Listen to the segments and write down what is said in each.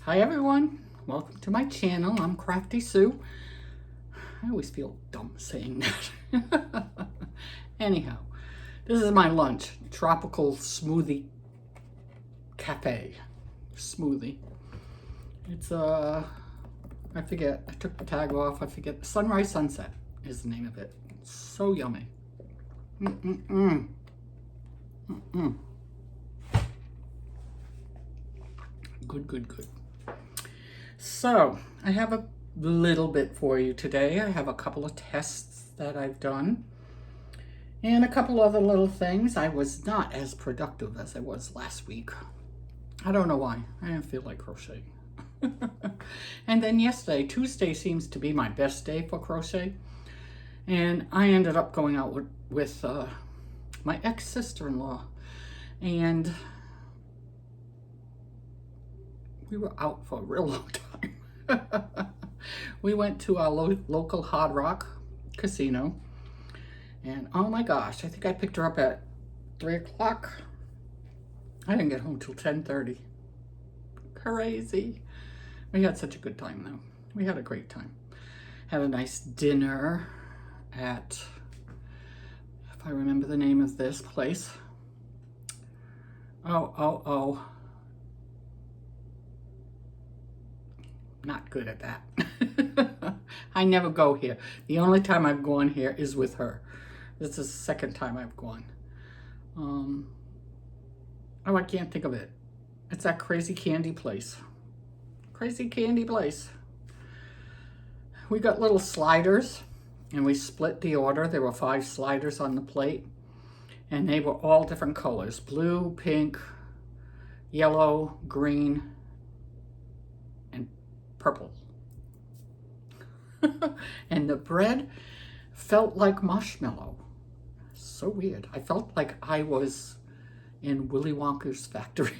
Hi everyone, welcome to my channel. I'm Crafty Sue. I always feel dumb saying that. Anyhow, this is my lunch, tropical smoothie cafe smoothie. It's I forget, I took the tag off, I forget. Sunrise Sunset is the name of it. It's so yummy. Good. So, I have a little bit for you today. I have a couple of tests that I've done and a couple other little things. I was not as productive as I was last week. I don't know why. I didn't feel like crocheting. And then yesterday, Tuesday seems to be my best day for crochet. And I ended up going out with my ex-sister-in-law. And we were out for a real long time. We went to our local Hard Rock casino. And oh my gosh, I think I picked her up at 3 o'clock. I didn't get home till 10:30. Crazy. We had such a good time though. We had a great time. Had a nice dinner at, if I remember the name of this place. Oh. Not good at that. I never go here. The only time I've gone here is with her. This is the second time I've gone. Oh, I can't think of it. It's that crazy candy place. Crazy candy place. We got little sliders and we split the order. There were 5 sliders on the plate and they were all different colors. Blue, pink, yellow, green, and purple. And the bread felt like marshmallow. So weird. I felt like I was in Willy Wonka's factory.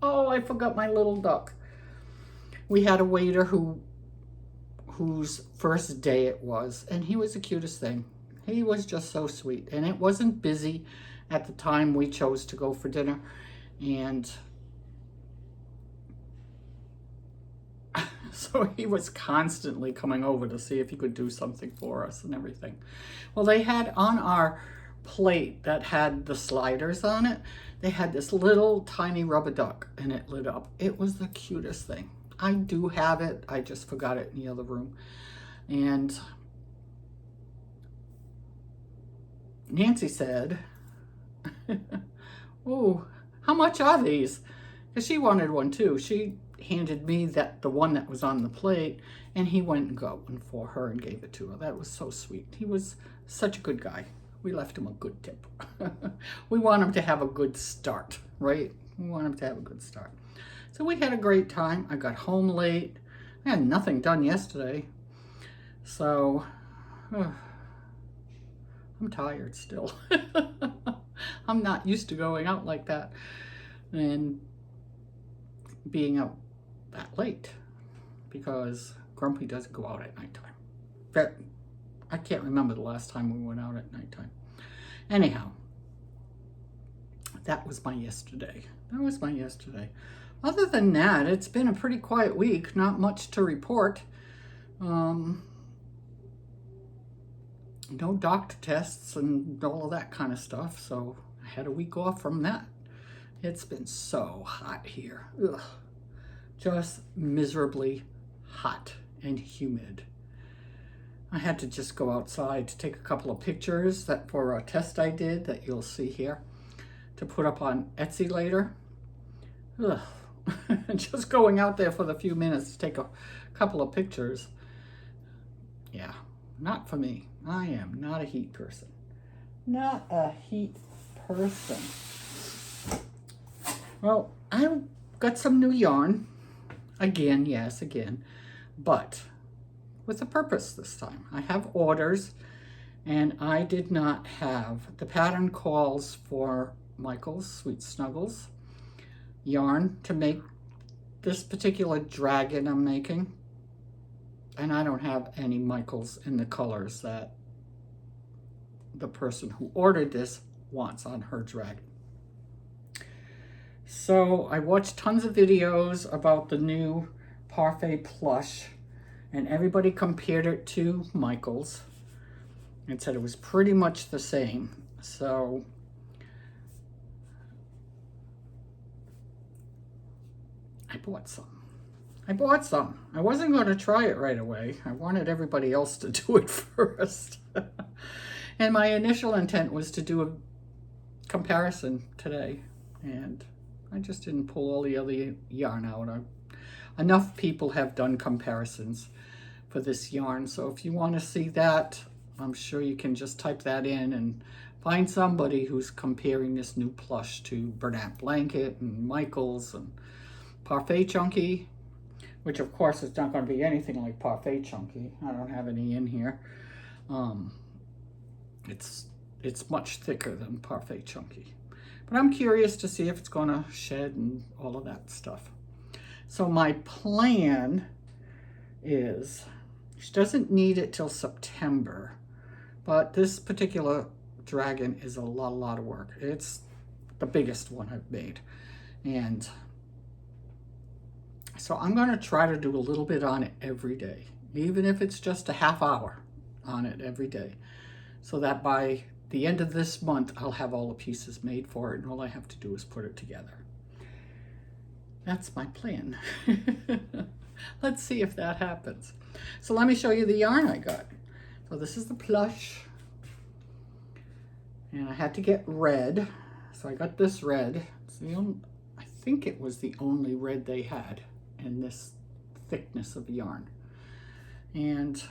Oh, I forgot my little duck. We had a waiter whose first day it was, and he was the cutest thing. He was just so sweet, and it wasn't busy at the time we chose to go for dinner, and so he was constantly coming over to see if he could do something for us and everything. Well, they had on our plate that had the sliders on it, they had this little tiny rubber duck and it lit up. It was the cutest thing. I do have it. I just forgot it in the other room. And Nancy said, oh, how much are these? Because she wanted one too. She handed me the one that was on the plate, and he went and got one for her and gave it to her. That was so sweet. He was such a good guy. We left him a good tip. We want him to have a good start, right? We want him to have a good start. So we had a great time. I got home late. I had nothing done yesterday. So I'm tired still. I'm not used to going out like that and being out that late because Grumpy doesn't go out at nighttime. But I can't remember the last time we went out at nighttime. Anyhow, that was my yesterday. That was my yesterday. Other than that, it's been a pretty quiet week. Not much to report. No doctor tests and all of that kind of stuff. So I had a week off from that. It's been so hot here. Ugh. Just miserably hot and humid. I had to just go outside to take a couple of pictures for a test I did that you'll see here to put up on Etsy later. Ugh. Just going out there for the few minutes to take a couple of pictures. Yeah, not for me. I am not a heat person. Not a heat person. Well, I got some new yarn. Again, yes, again. But with a purpose this time. I have orders, and I did not have, the pattern calls for Michael's Sweet Snuggles yarn to make this particular dragon I'm making. And I don't have any Michael's in the colors that the person who ordered this wants on her dragon. So I watched tons of videos about the new Parfait plush, and everybody compared it to Michael's and said it was pretty much the same. So I bought some. I wasn't going to try it right away. I wanted everybody else to do it first. And my initial intent was to do a comparison today, and I just didn't pull all the other yarn out. Enough people have done comparisons for this yarn, so if you want to see that, I'm sure you can just type that in and find somebody who's comparing this new plush to Bernat Blanket and Michael's and Parfait Chunky, which of course is not going to be anything like Parfait Chunky. I don't have any in here. It's much thicker than Parfait Chunky. But I'm curious to see if it's going to shed and all of that stuff. So my plan is, she doesn't need it till September, but this particular dragon is a lot of work. It's the biggest one I've made. And so I'm going to try to do a little bit on it every day, even if it's just a half hour on it every day, so that by the end of this month, I'll have all the pieces made for it, and all I have to do is put it together. That's my plan. Let's see if that happens. So let me show you the yarn I got. So this is the plush, and I had to get red, so I got this red. It's the only, I think it was the only red they had in this thickness of yarn, and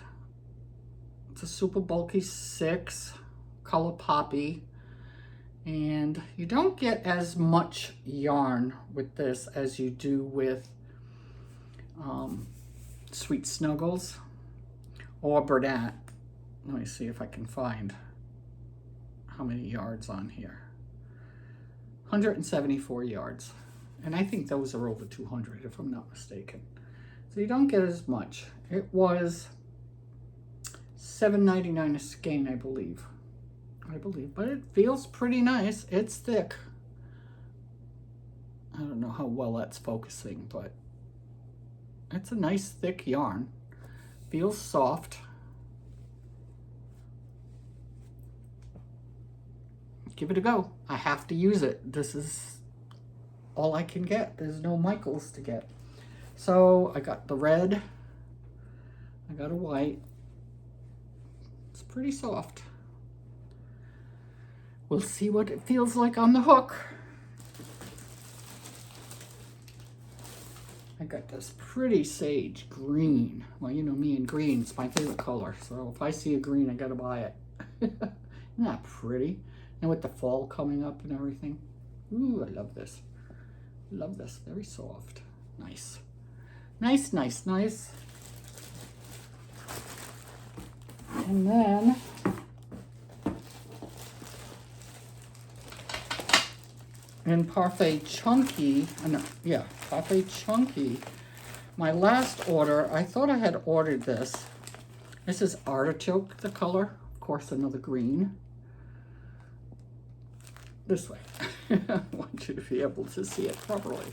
it's a super bulky 6 color poppy, and you don't get as much yarn with this as you do with Sweet Snuggles or Bernat. Let me see if I can find how many yards on here. 174 yards, and I think those are over 200 if I'm not mistaken. So you don't get as much. It was $7.99 a skein, I believe, but it feels pretty nice. It's thick. I don't know how well that's focusing, but it's a nice thick yarn. Feels soft. Give it a go. I have to use it. This is all I can get. There's no Michael's to get. So I got the red. I got a white. It's pretty soft. We'll see what it feels like on the hook. I got this pretty sage green. Well, you know me and green, it's my favorite color. So if I see a green, I gotta buy it. Isn't that pretty? And with the fall coming up and everything. Ooh, I love this. Love this, very soft. Nice. Nice, nice, nice. And then in Parfait Chunky, Parfait Chunky, my last order, I thought I had ordered this. This is Artichoke, the color. Of course, another green. This way. I want you to be able to see it properly.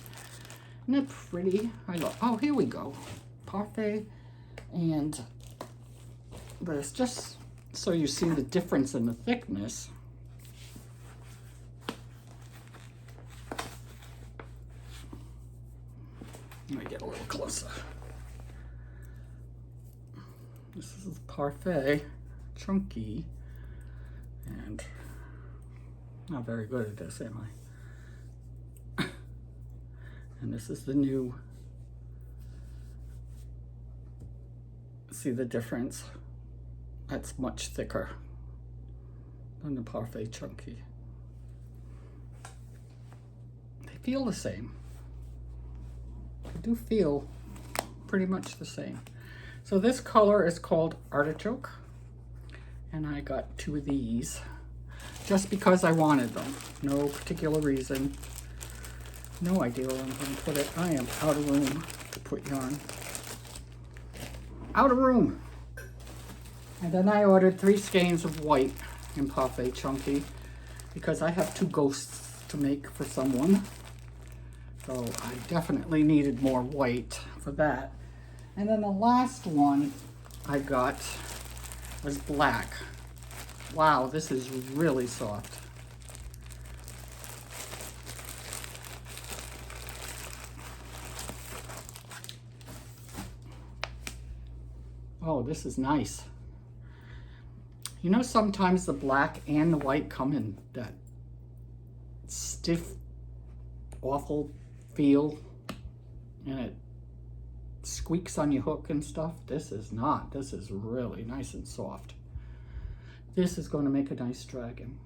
Isn't it pretty? I love, oh, here we go. Parfait, and this, just so you see the difference in the thickness. Let me get a little closer. This is Parfait Chunky, and not very good at this, am I? And this is the new. See the difference? That's much thicker than the Parfait Chunky. They feel the same. They do feel pretty much the same. So this color is called Artichoke, and I got 2 of these just because I wanted them. No particular reason. No idea where I'm going to put it. I am out of room to put yarn. Out of room. And then I ordered 3 skeins of white in Parfait Chunky because I have 2 ghosts to make for someone. So I definitely needed more white for that. And then the last one I got was black. Wow, this is really soft. Oh, this is nice. You know, sometimes the black and the white come in that stiff, awful feel, and it squeaks on your hook and stuff. This is not. This is really nice and soft. This is going to make a nice dragon.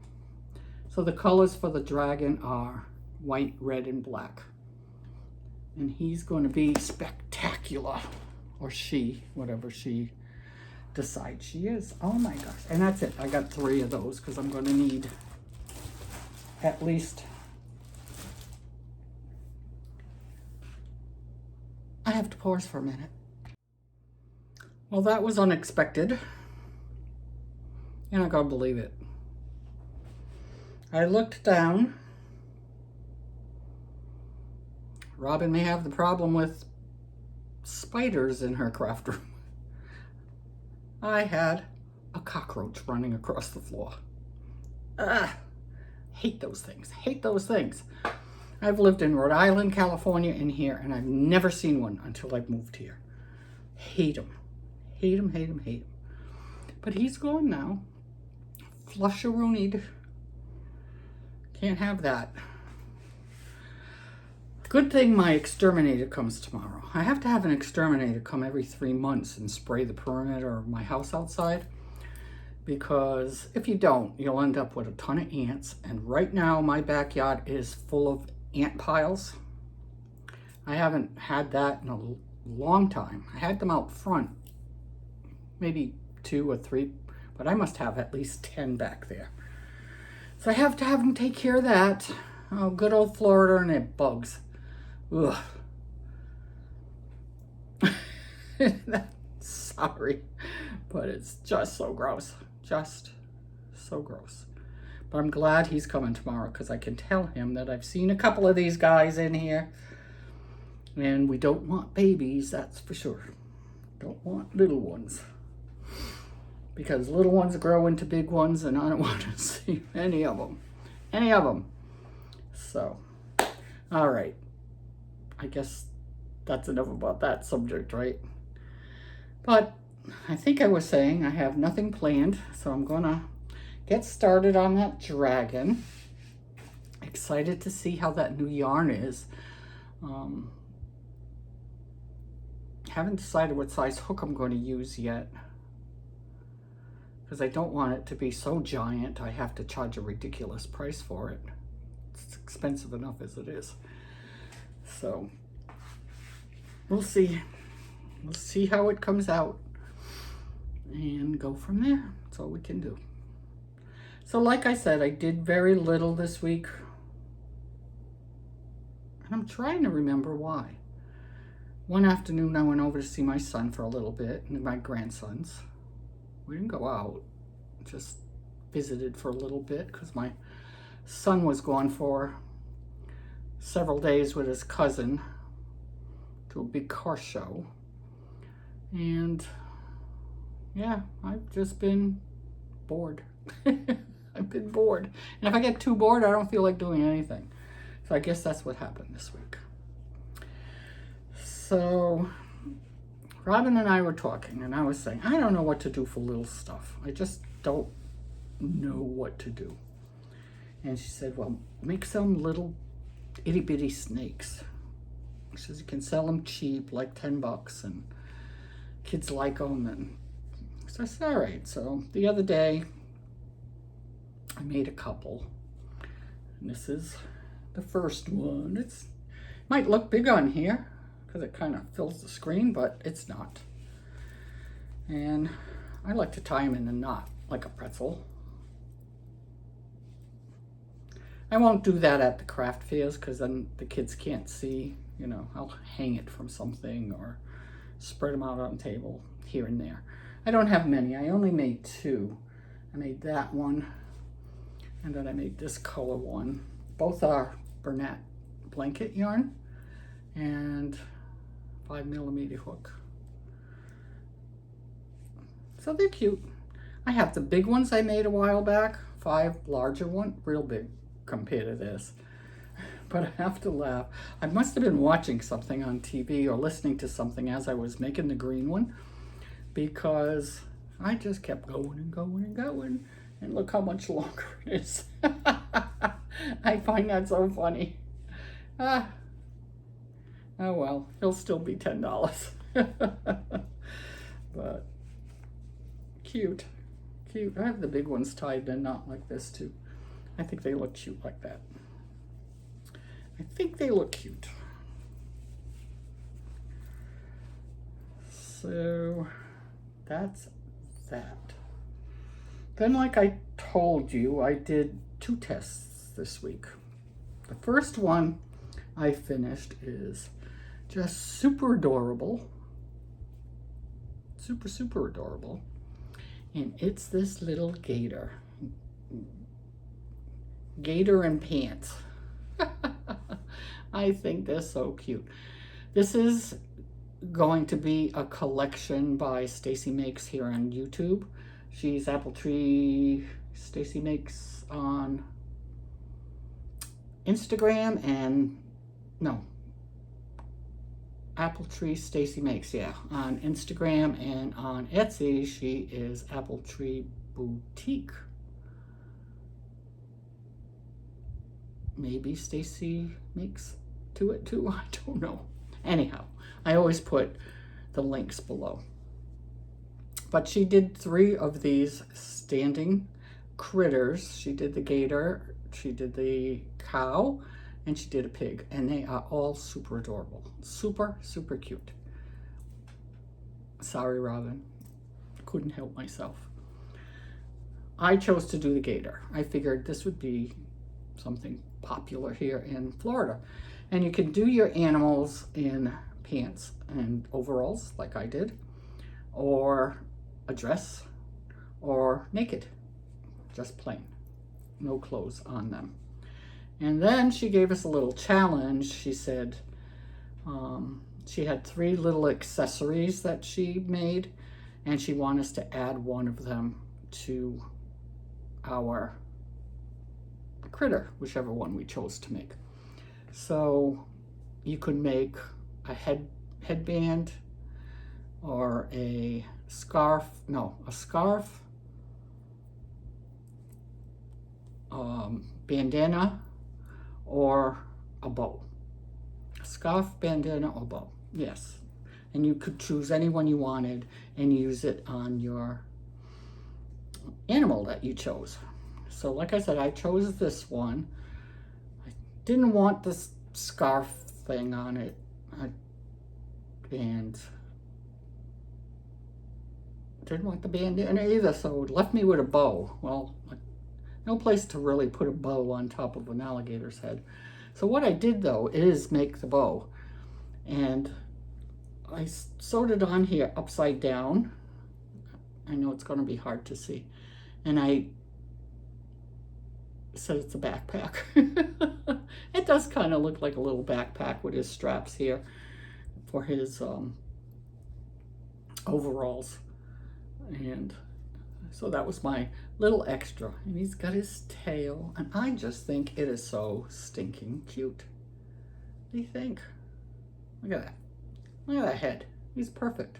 So the colors for the dragon are white, red, and black. And he's going to be spectacular. Or she, whatever she decides she is. Oh my gosh. And that's it. I got 3 of those because I'm going to need at least... I have to pause for a minute. Well, that was unexpected. You're not going to believe it. I looked down. Robin may have the problem with spiders in her craft room. I had a cockroach running across the floor. Ugh. Hate those things. Hate those things. I've lived in Rhode Island, California, and here, and I've never seen one until I've moved here. Hate them. Hate them, hate them, hate them. But he's gone now. Flusheroonied. Can't have that. Good thing my exterminator comes tomorrow. I have to have an exterminator come every 3 months and spray the perimeter of my house outside. Because if you don't, you'll end up with a ton of ants. And right now, my backyard is full of ant piles. I haven't had that in a long time. I had them out front, maybe 2 or 3, but I must have at least 10 back there. So I have to have them take care of that. Oh, good old Florida and their bugs. Ugh. Sorry, but it's just so gross. Just so gross. But I'm glad he's coming tomorrow because I can tell him that I've seen a couple of these guys in here. And we don't want babies, that's for sure. Don't want little ones. Because little ones grow into big ones and I don't want to see any of them. Any of them. So, all right. I guess that's enough about that subject, right? But I think I was saying I have nothing planned, so I'm gonna get started on that dragon. Excited to see how that new yarn is. Haven't decided what size hook I'm going to use yet, because I don't want it to be so giant I have to charge a ridiculous price for it. It's expensive enough as it is. So we'll see. We'll see how it comes out and go from there. That's all we can do. So like I said, I did very little this week. And I'm trying to remember why. One afternoon I went over to see my son for a little bit and my grandsons. We didn't go out, just visited for a little bit because my son was gone for several days with his cousin to a big car show. And yeah, I've just been bored. I've been bored. And if I get too bored, I don't feel like doing anything. So I guess that's what happened this week. So Robin and I were talking and I was saying, I don't know what to do for little stuff. I just don't know what to do. And she said, well, make some little itty bitty snakes. She says you can sell them cheap, like 10 bucks, and kids like them. And so I said, all right. So the other day, I made a couple. And this is the first one. It might look big on here because it kind of fills the screen, but it's not. And I like to tie them in a knot, like a pretzel. I won't do that at the craft fairs because then the kids can't see. You know, I'll hang it from something or spread them out on the table here and there. I don't have many. I only made 2. I made that one, and then I made this color one. Both are Bernat blanket yarn. and 5mm hook. So they're cute. I have the big ones I made a while back, 5 larger one, real big compared to this. But I have to laugh. I must have been watching something on TV or listening to something as I was making the green one, because I just kept going and going and going, and look how much longer it is. I find that so funny. Oh well, it'll still be $10. But cute, cute. I have the big ones tied in, not like this too. I think they look cute like that. I think they look cute. So that's that. Then, like I told you, I did 2 tests this week. The first one I finished is just super adorable. Super, super adorable. And it's this little gator. Gator and pants. I think they're so cute. This is going to be a collection by Stacy Makes here on YouTube. She's Apple Tree Stacy Makes on Instagram, and no, Apple Tree Stacy Makes, yeah, on Instagram, and on Etsy she is Apple Tree Boutique. Maybe Stacy Makes to it too, I don't know. Anyhow, I always put the links below. But she did 3 of these standing critters. She did the gator, she did the cow, and she did a pig. And they are all super adorable. Super, super cute. Sorry, Robin. Couldn't help myself. I chose to do the gator. I figured this would be something popular here in Florida. And you can do your animals in pants and overalls like I did, or a dress, or naked, just plain, no clothes on them. And then she gave us a little challenge. She said she had 3 little accessories that she made, and she wanted us to add one of them to our critter, whichever one we chose to make. So you could make a headband, or a scarf, bandana, or a bow. A scarf, bandana, or bow, yes. And you could choose any one you wanted and use it on your animal that you chose. So like I said, I chose this one. I didn't want this scarf thing on it, and didn't want the bandana either, so it left me with a bow. Well, no place to really put a bow on top of an alligator's head. So what I did though is make the bow, and I sewed it on here upside down. I know it's going to be hard to see, and I said it's a backpack. It does kind of look like a little backpack with his straps here for his overalls. And so that was my little extra. And he's got his tail, and I just think it is so stinking cute. What do you think? Look at that. Look at that head. He's perfect.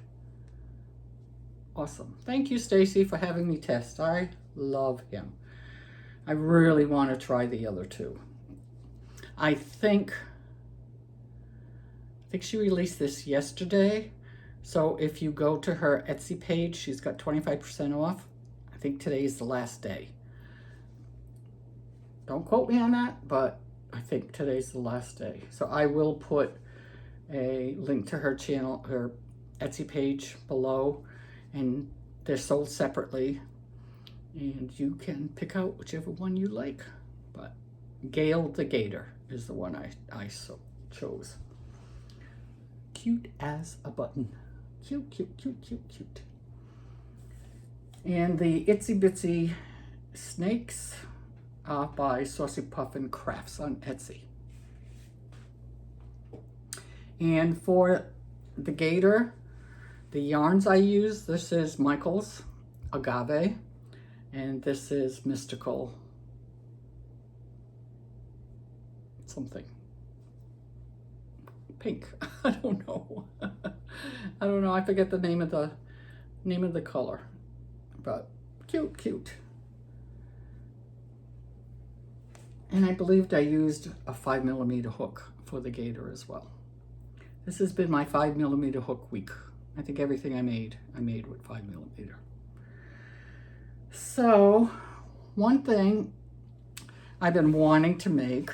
Awesome. Thank you, Stacy, for having me test. I love him. I really want to try the other 2. I think she released this yesterday. So if you go to her Etsy page, she's got 25% off. I think today is the last day. Don't quote me on that, but I think today's the last day. So I will put a link to her channel, her Etsy page below, and they're sold separately. And you can pick out whichever one you like. But Gail the Gator is the one I chose. Cute as a button. Cute, cute, cute, cute, cute. And the Itsy Bitsy Snakes by SaucyPuffinCrafts on Etsy. And for the gator, the yarns I use, this is Michael's Agave, and this is Mystical something. Pink. I don't know. I don't know. I forget the name of the color. But cute, cute. And I believed I used a 5mm hook for the gator as well. This has been my 5mm hook week. I think everything I made with 5mm. So, one thing I've been wanting to make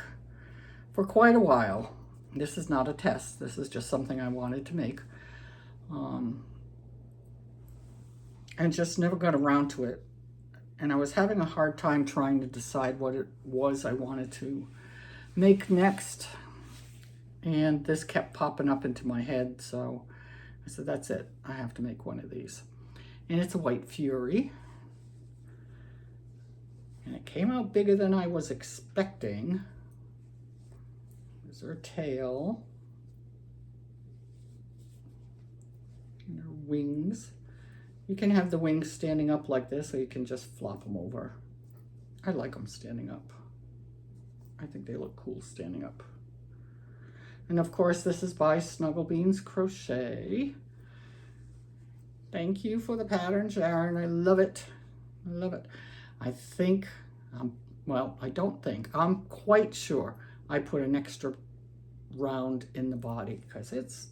for quite a while. This is not a test. This is just something I wanted to make. And just never got around to it. And I was having a hard time trying to decide what it was I wanted to make next. And this kept popping up into my head, so I said, that's it. I have to make one of these. And it's a White Fury. And it came out bigger than I was expecting. There's her tail. And her wings. You can have the wings standing up like this, or you can just flop them over. I like them standing up. I think they look cool standing up. And of course, this is by SnuggleBeansCrochet. Thank you for the pattern, Sharon. I love it. I love it. I think, well, I don't think, I'm quite sure I put an extra round in the body because it's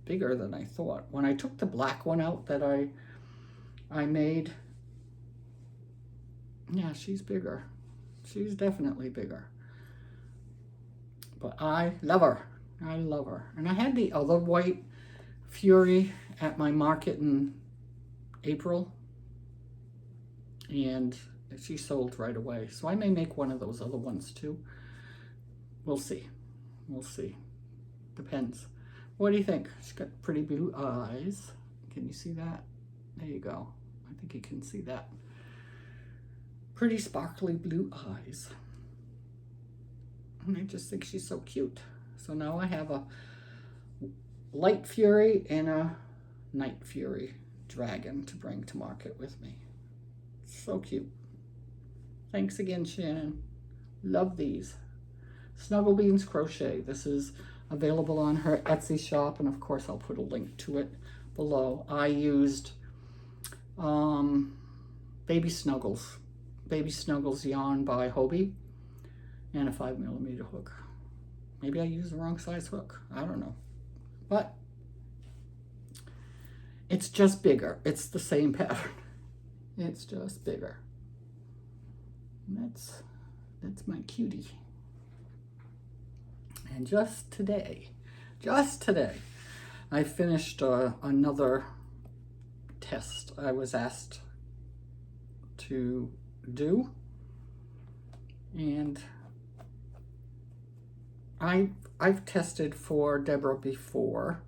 bigger than I thought. When I took the black one out that I made, yeah, she's bigger. She's definitely bigger. But I love her. I love her. And I had the other White Fury at my market in April, and she sold right away. So I may make one of those other ones too. We'll see. We'll see. Depends. What do you think? She's got pretty blue eyes. Can you see that? There you go. I think you can see that. Pretty sparkly blue eyes. And I just think she's so cute. So now I have a Light Fury and a Night Fury dragon to bring to market with me. So cute. Thanks again, Shannon. Love these. SnuggleBeansCrochet. This is available on her Etsy shop, and of course I'll put a link to it below. I used Baby Snuggles yarn by Hobie, and a 5mm hook. Maybe I used the wrong size hook. I don't know. But it's just bigger. It's the same pattern. It's just bigger. And that's my cutie. And just today, I finished another test I was asked to do. And I've tested for Deborah before,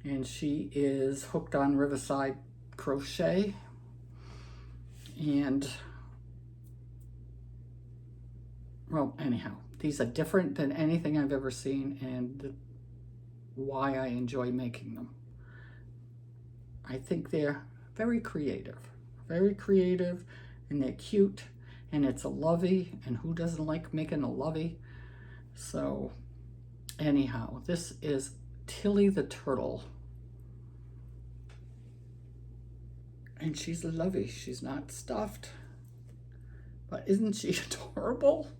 and she is hooked on RiversideCrochet, and well, anyhow, these are different than anything I've ever seen, and why I enjoy making them. I think they're very creative, and they're cute, and it's a lovey, and who doesn't like making a lovey? So anyhow, this is Tilly the turtle. And she's a lovey. She's not stuffed. But isn't she adorable?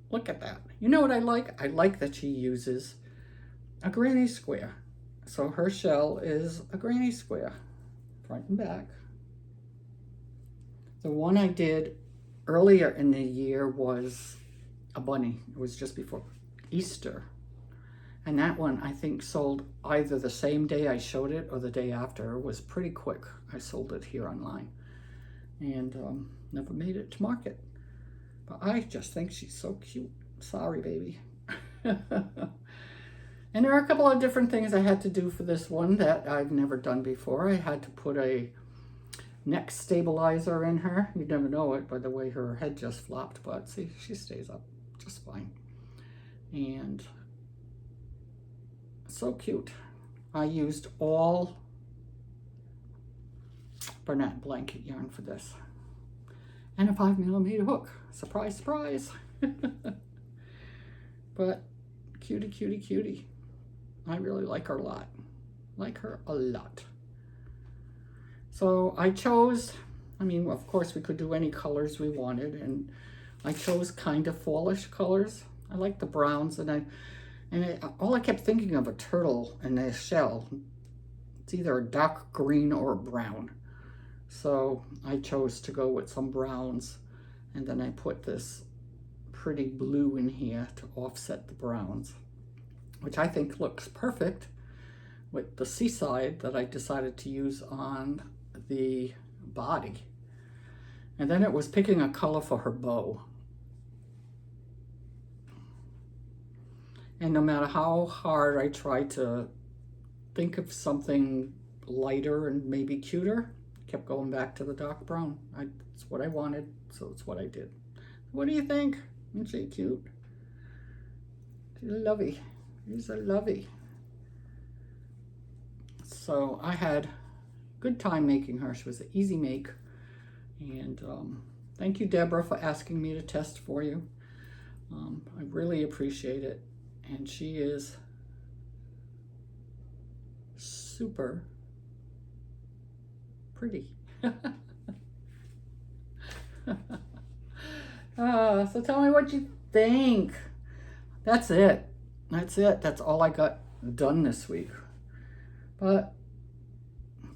Look at that. You know what I like? I like that she uses a granny square. So her shell is a granny square, front and back. The one I did earlier in the year was a bunny. It was just before Easter. And that one, I think, sold either the same day I showed it or the day after. It was pretty quick. I sold it here online. And never made it to market. But I just think she's so cute. Sorry, baby. And there are a couple of different things I had to do for this one that I've never done before. I had to put a neck stabilizer in her. You'd never know it by the way her head just flopped, but see, she stays up just fine. And so cute. I used all Bernat blanket yarn for this. And a 5mm hook. Surprise, surprise. But cutie, cutie, cutie. I really like her a lot. Like her a lot. So I chose, I mean, of course we could do any colors we wanted, and I chose kind of fallish colors. I like the browns, and all I kept thinking of a turtle and a shell. It's either a dark green or a brown. So I chose to go with some browns, and then I put this pretty blue in here to offset the browns, which I think looks perfect with the seaside that I decided to use on the body. And then it was picking a color for her bow. And no matter how hard I tried to think of something lighter and maybe cuter, I kept going back to the dark brown. It's what I wanted, so it's what I did. What do you think? Isn't she cute? She's lovey. She's a lovey. So I had a good time making her. She was an easy make. And thank you, Deborah, for asking me to test for you. I really appreciate it. And she is super pretty. So tell me what you think. That's it. That's it. That's all I got done this week. But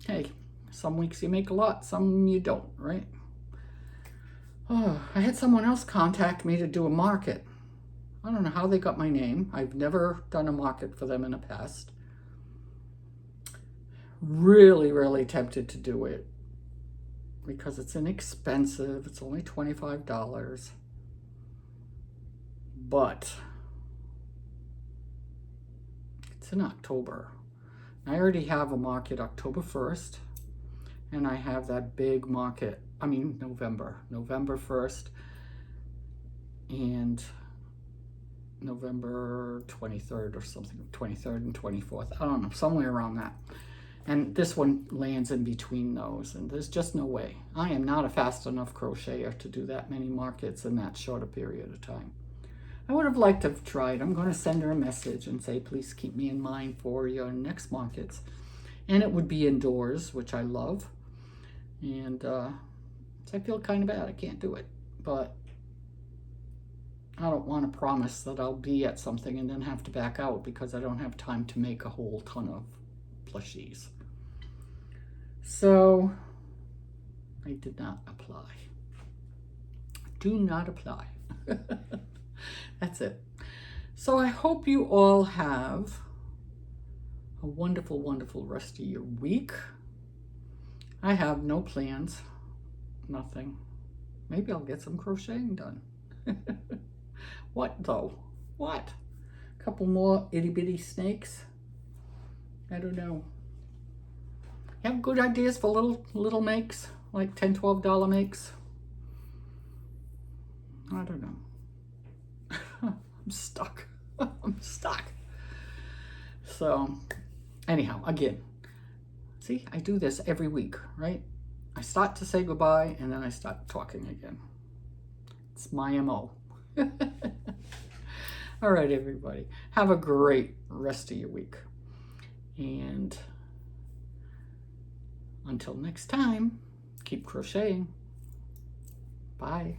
hey, some weeks you make a lot, some you don't, right? Oh, I had someone else contact me to do a market. I don't know how they got my name. I've never done a market for them in the past. Really, really tempted to do it because it's inexpensive. It's only $25. But it's in October. I already have a market October 1st, and I have that big market, November 1st, and November 23rd or something, 23rd and 24th. I don't know, somewhere around that. And this one lands in between those, and there's just no way. I am not a fast enough crocheter to do that many markets in that short a period of time. I would have liked to have tried. I'm going to send her a message and say, please keep me in mind for your next markets. And it would be indoors, which I love. And so I feel kind of bad I can't do it. But I don't want to promise that I'll be at something and then have to back out because I don't have time to make a whole ton of plushies. So I did not apply. Do not apply. That's it. So I hope you all have a wonderful, wonderful rest of your week. I have no plans. Nothing. Maybe I'll get some crocheting done. What though? What? A couple more itty bitty snakes? I don't know. You have good ideas for little makes? Like $10, $12 makes? I don't know. I'm stuck. I'm stuck. So anyhow, again, see, I do this every week, right? I start to say goodbye and then I start talking again. It's my MO. All right, everybody. Have a great rest of your week. And until next time, keep crocheting. Bye.